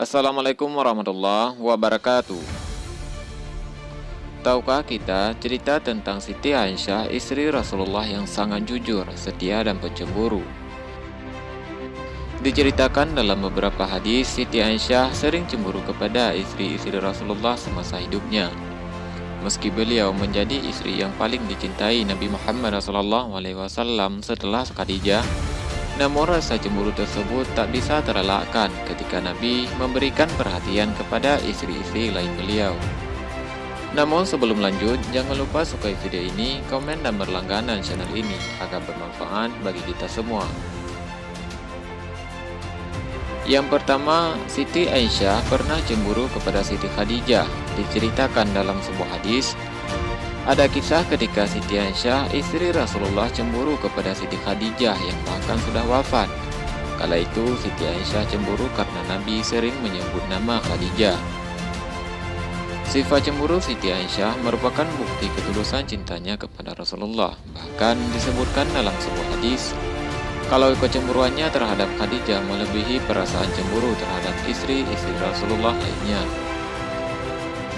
Assalamualaikum warahmatullahi wabarakatuh. Tahukah kita cerita tentang Siti Aisyah, istri Rasulullah yang sangat jujur, setia dan pencemburu? Diceritakan dalam beberapa hadis, Siti Aisyah sering cemburu kepada istri-istri Rasulullah semasa hidupnya. Meski beliau menjadi istri yang paling dicintai Nabi Muhammad SAW setelah Khadijah, namun rasa cemburu tersebut tak bisa terelakkan ketika Nabi memberikan perhatian kepada istri-istri lain beliau. Namun sebelum lanjut, jangan lupa sukai video ini, komen dan berlangganan channel ini agar bermanfaat bagi kita semua. Yang pertama, Siti Aisyah pernah cemburu kepada Siti Khadijah. Diceritakan dalam sebuah hadis, ada kisah ketika Siti Aisyah, istri Rasulullah, cemburu kepada Siti Khadijah yang bahkan sudah wafat. Kala itu Siti Aisyah cemburu karena Nabi sering menyebut nama Khadijah. Sifat cemburu Siti Aisyah merupakan bukti ketulusan cintanya kepada Rasulullah. Bahkan disebutkan dalam sebuah hadis, kalau kecemburuannya terhadap Khadijah melebihi perasaan cemburu terhadap istri-istri Rasulullah lainnya.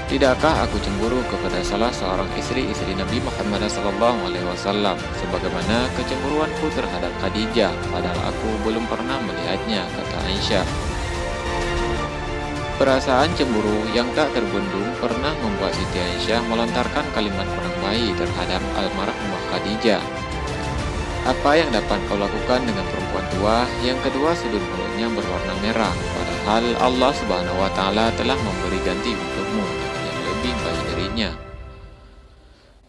Tidakkah aku cemburu kepada salah seorang istri-istri Nabi Muhammad SAW sebagaimana kecemburuanku terhadap Khadijah, padahal aku belum pernah melihatnya, kata Aisyah. Perasaan cemburu yang tak terbendung pernah membuat Siti Aisyah melontarkan kalimat kurang baik terhadap almarhumah Khadijah. Apa yang dapat kau lakukan dengan perempuan tua yang kedua sudut mulutnya berwarna merah, padahal Allah Subhanahu wa Ta'ala telah memberi ganti untukmu lebih baik darinya.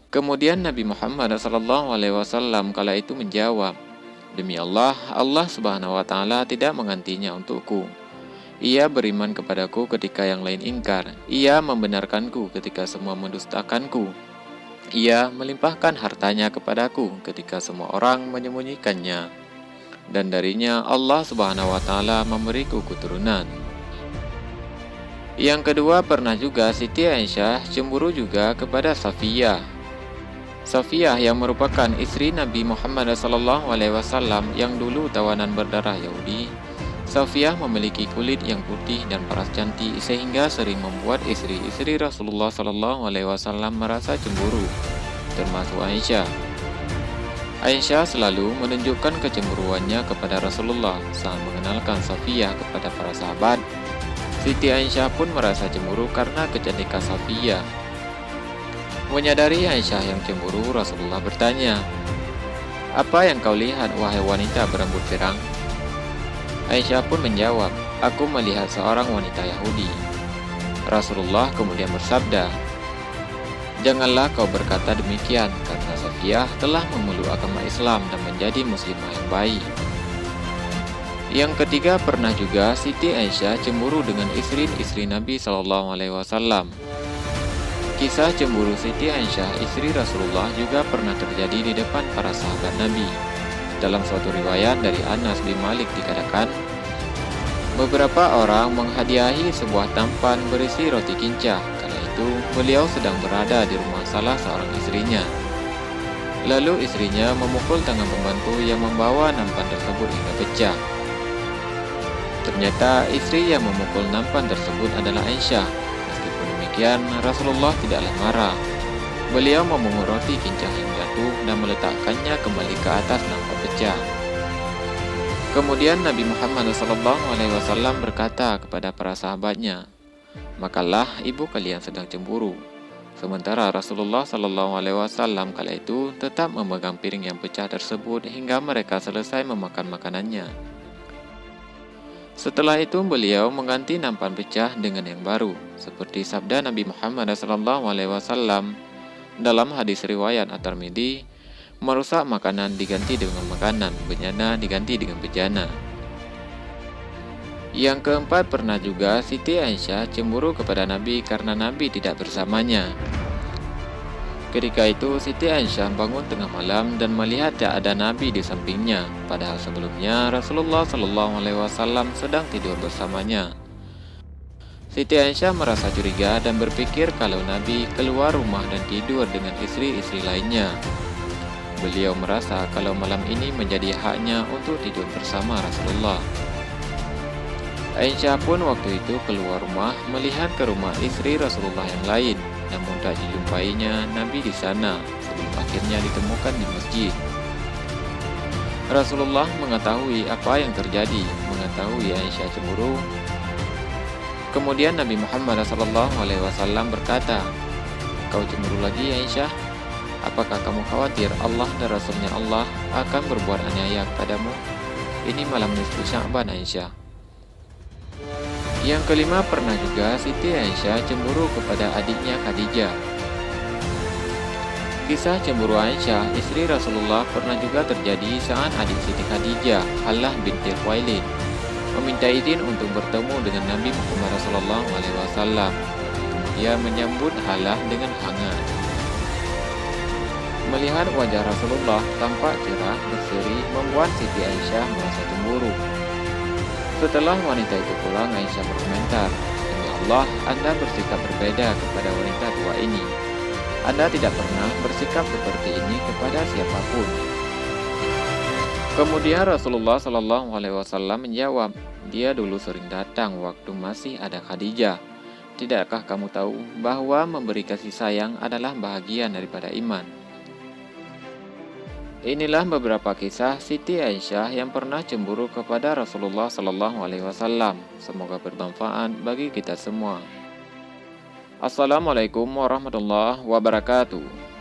Kemudian Nabi Muhammad SAW kala itu menjawab, demi Allah, Allah Subhanahu wa Ta'ala tidak menggantinya untukku. Ia beriman kepadaku ketika yang lain ingkar. Ia membenarkanku ketika semua mendustakanku. Ia melimpahkan hartanya kepadaku ketika semua orang menyembunyikannya. Dan darinya Allah Subhanahu wa Ta'ala memberiku keturunan. Yang kedua, pernah juga Siti Aisyah cemburu juga kepada Safiyah. Safiyah yang merupakan istri Nabi Muhammad SAW yang dulu tawanan berdarah Yahudi. Safiyah memiliki kulit yang putih dan paras cantik sehingga sering membuat istri-istri Rasulullah SAW merasa cemburu, termasuk Aisyah. Aisyah selalu menunjukkan kecemburuannya kepada Rasulullah saat mengenalkan Safiyah kepada para sahabat. Siti Aisyah pun merasa cemburu karena kecantikan Safiyah. Menyadari Aisyah yang cemburu, Rasulullah bertanya, "Apa yang kau lihat, wahai wanita berambut pirang?" Aisyah pun menjawab, "Aku melihat seorang wanita Yahudi." Rasulullah kemudian bersabda, "Janganlah kau berkata demikian, karena Safiyah telah memeluk agama Islam dan menjadi muslimah yang baik." Yang ketiga, pernah juga Siti Aisyah cemburu dengan istri-istri Nabi SAW. Kisah cemburu Siti Aisyah, istri Rasulullah, juga pernah terjadi di depan para sahabat Nabi. Dalam suatu riwayat dari Anas bin Malik dikatakan, beberapa orang menghadiahi sebuah tampan berisi roti kincah. Kala itu beliau sedang berada di rumah salah seorang istrinya. Lalu istrinya memukul tangan pembantu yang membawa nampan tersebut hingga pecah. Ternyata istri yang memukul nampan tersebut adalah Aisyah. Meskipun demikian, Rasulullah tidaklah marah. Beliau memungut roti kincah yang jatuh dan meletakkannya kembali ke atas nampan pecah. Kemudian Nabi Muhammad SAW berkata kepada para sahabatnya, "Makalah ibu kalian sedang cemburu." Sementara Rasulullah SAW kala itu tetap memegang piring yang pecah tersebut hingga mereka selesai memakan makanannya. Setelah itu beliau mengganti nampan pecah dengan yang baru, seperti sabda Nabi Muhammad SAW dalam hadis riwayat At-Tirmidzi, merusak makanan diganti dengan makanan, bencana diganti dengan bejana. Yang keempat, pernah juga Siti Aisyah cemburu kepada Nabi karena Nabi tidak bersamanya. Ketika itu Siti Aisyah bangun tengah malam dan melihat tak ada Nabi di sampingnya, padahal sebelumnya Rasulullah SAW sedang tidur bersamanya. Siti Aisyah merasa curiga dan berpikir kalau Nabi keluar rumah dan tidur dengan istri-istri lainnya. Beliau merasa kalau malam ini menjadi haknya untuk tidur bersama Rasulullah. Aisyah pun waktu itu keluar rumah melihat ke rumah istri Rasulullah yang lain, namun tak dijumpainya Nabi di sana sebelum akhirnya ditemukan di masjid. Rasulullah mengetahui apa yang terjadi, mengetahui Aisyah cemburu. Kemudian Nabi Muhammad SAW berkata, "Kau cemburu lagi Aisyah? Apakah kamu khawatir Allah dan Rasulnya Allah akan berbuat aniaya kepadamu? Ini malam nisfu Sya'ban Aisyah." Yang kelima, pernah juga Siti Aisyah cemburu kepada adiknya Khadijah. Kisah cemburu Aisyah, istri Rasulullah, pernah juga terjadi saat adik Siti Khadijah, Halah binti Khuwailid, meminta izin untuk bertemu dengan Nabi Muhammad SAW. Dia menyambut Halah dengan hangat. Melihat wajah Rasulullah tampak cerah berseri membuat Siti Aisyah merasa cemburu. Setelah wanita itu pulang, Aisyah berkomentar, "Demi Allah, Anda bersikap berbeda kepada wanita tua ini. Anda tidak pernah bersikap seperti ini kepada siapapun." Kemudian Rasulullah SAW menjawab, "Dia dulu sering datang waktu masih ada Khadijah. Tidakkah kamu tahu bahwa memberi kasih sayang adalah bahagian daripada iman?" Inilah beberapa kisah Siti Aisyah yang pernah cemburu kepada Rasulullah SAW. Semoga bermanfaat bagi kita semua. Assalamualaikum warahmatullahi wabarakatuh.